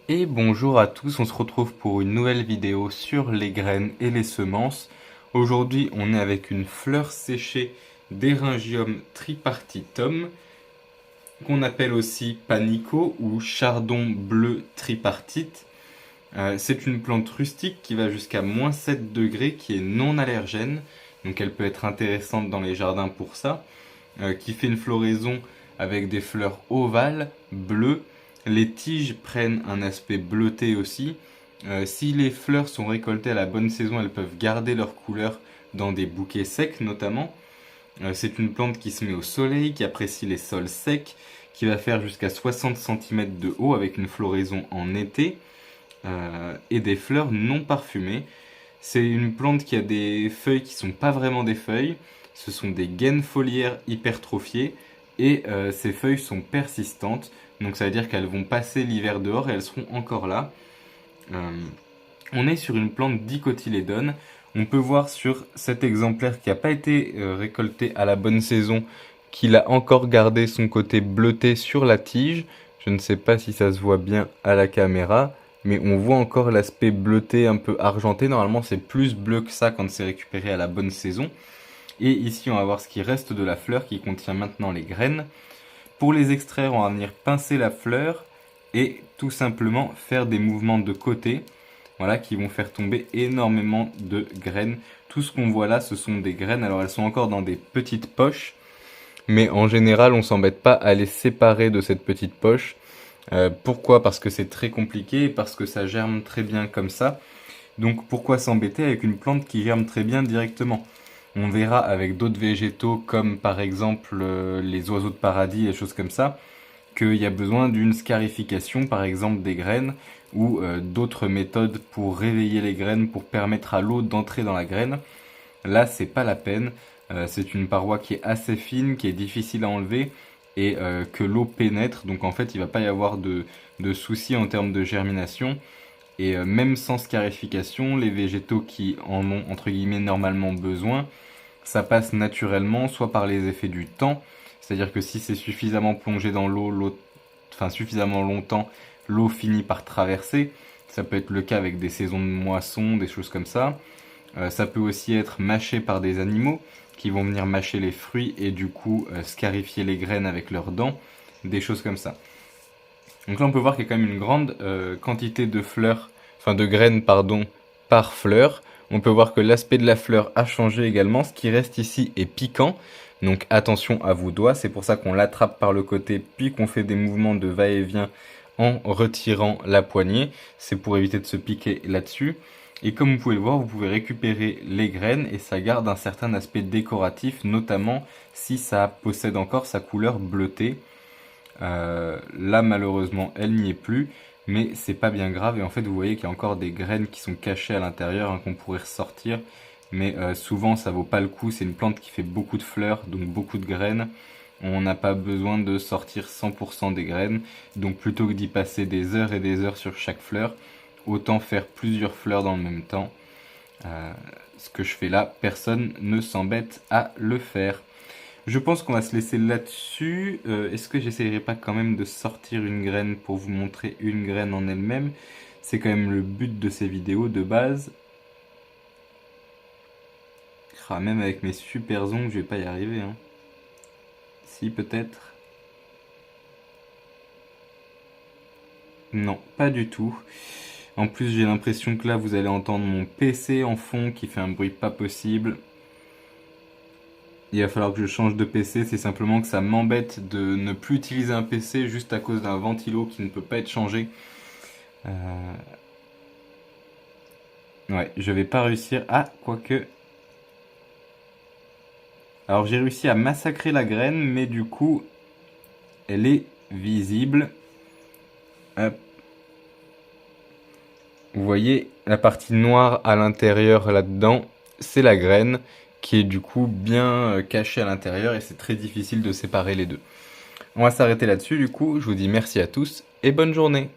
Et bonjour à tous, on se retrouve pour une nouvelle vidéo sur les graines et les semences. Aujourd'hui, on est avec une fleur séchée d'Eryngium tripartitum, qu'on appelle aussi panico ou chardon bleu tripartite. C'est une plante rustique qui va jusqu'à -7 degrés, qui est non allergène, donc elle peut être intéressante dans les jardins pour ça, qui fait une floraison avec des fleurs ovales, bleues. Les tiges prennent un aspect bleuté aussi. Si les fleurs sont récoltées à la bonne saison, elles peuvent garder leur couleur dans des bouquets secs notamment. C'est une plante qui se met au soleil, qui apprécie les sols secs, qui va faire jusqu'à 60 cm de haut avec une floraison en été et des fleurs non parfumées. C'est une plante qui a des feuilles qui sont pas vraiment des feuilles, ce sont des gaines foliaires hypertrophiées et ces feuilles sont persistantes, donc ça veut dire qu'elles vont passer l'hiver dehors et elles seront encore là. Euh, on est sur une plante dicotylédone. On peut voir sur cet exemplaire qui n'a pas été récolté à la bonne saison qu'il a encore gardé son côté bleuté sur la tige. Je ne sais pas si ça se voit bien à la caméra, mais on voit encore l'aspect bleuté un peu argenté. Normalement, c'est plus bleu que ça quand c'est récupéré à la bonne saison. Et ici, on va voir ce qui reste de la fleur qui contient maintenant les graines. Pour les extraire, on va venir pincer la fleur et tout simplement faire des mouvements de côté, voilà, qui vont faire tomber énormément de graines. Tout ce qu'on voit là, ce sont des graines. Alors elles sont encore dans des petites poches, mais en général, on s'embête pas à les séparer de cette petite poche. Pourquoi? Parce que c'est très compliqué et parce que ça germe très bien comme ça. Donc pourquoi s'embêter avec une plante qui germe très bien directement? On verra avec d'autres végétaux comme par exemple les oiseaux de paradis et choses comme ça, qu'il y a besoin d'une scarification par exemple des graines ou d'autres méthodes pour réveiller les graines, pour permettre à l'eau d'entrer dans la graine. Là, c'est pas la peine. C'est une paroi qui est assez fine, qui est difficile à enlever et que l'eau pénètre. Donc en fait, il va pas y avoir de soucis en termes de germination. Et même sans scarification, les végétaux qui en ont entre guillemets normalement besoin, ça passe naturellement, soit par les effets du temps, c'est-à-dire que si c'est suffisamment plongé dans l'eau, enfin suffisamment longtemps, l'eau finit par traverser. Ça peut être le cas avec des saisons de moisson, des choses comme ça. Ça peut aussi être mâché par des animaux qui vont venir mâcher les fruits et du coup scarifier les graines avec leurs dents, des choses comme ça. Donc là on peut voir qu'il y a quand même une grande quantité de fleurs, enfin de graines pardon, par fleur. On peut voir que l'aspect de la fleur a changé également. Ce qui reste ici est piquant, donc attention à vos doigts. C'est pour ça qu'on l'attrape par le côté puis qu'on fait des mouvements de va-et-vient en retirant la poignée. C'est pour éviter de se piquer là-dessus. Et comme vous pouvez le voir, vous pouvez récupérer les graines et ça garde un certain aspect décoratif, notamment si ça possède encore sa couleur bleutée. Là, malheureusement, elle n'y est plus, mais c'est pas bien grave. Et en fait, vous voyez qu'il y a encore des graines qui sont cachées à l'intérieur, hein, qu'on pourrait ressortir. Mais souvent, ça vaut pas le coup. C'est une plante qui fait beaucoup de fleurs, donc beaucoup de graines. On n'a pas besoin de sortir 100% des graines. Donc plutôt que d'y passer des heures et des heures sur chaque fleur, autant faire plusieurs fleurs dans le même temps. Ce que je fais là, personne ne s'embête à le faire. Je pense qu'on va se laisser là-dessus. Est-ce que j'essayerai pas quand même de sortir une graine pour vous montrer une graine en elle-même? C'est quand même le but de ces vidéos de base. Ah, même avec mes super ongles, je vais pas y arriver, hein. Si, peut-être. Non, pas du tout. En plus, j'ai l'impression que là, vous allez entendre mon PC en fond qui fait un bruit pas possible. Il va falloir que je change de PC, c'est simplement que ça m'embête de ne plus utiliser un PC juste à cause d'un ventilo qui ne peut pas être changé. Ouais, je vais pas réussir. Ah, quoique. Alors j'ai réussi à massacrer la graine, mais du coup, elle est visible. Hop. Vous voyez, la partie noire à l'intérieur là-dedans, c'est la graine qui est du coup bien cachée à l'intérieur et c'est très difficile de séparer les deux. On va s'arrêter là-dessus du coup, je vous dis merci à tous et bonne journée.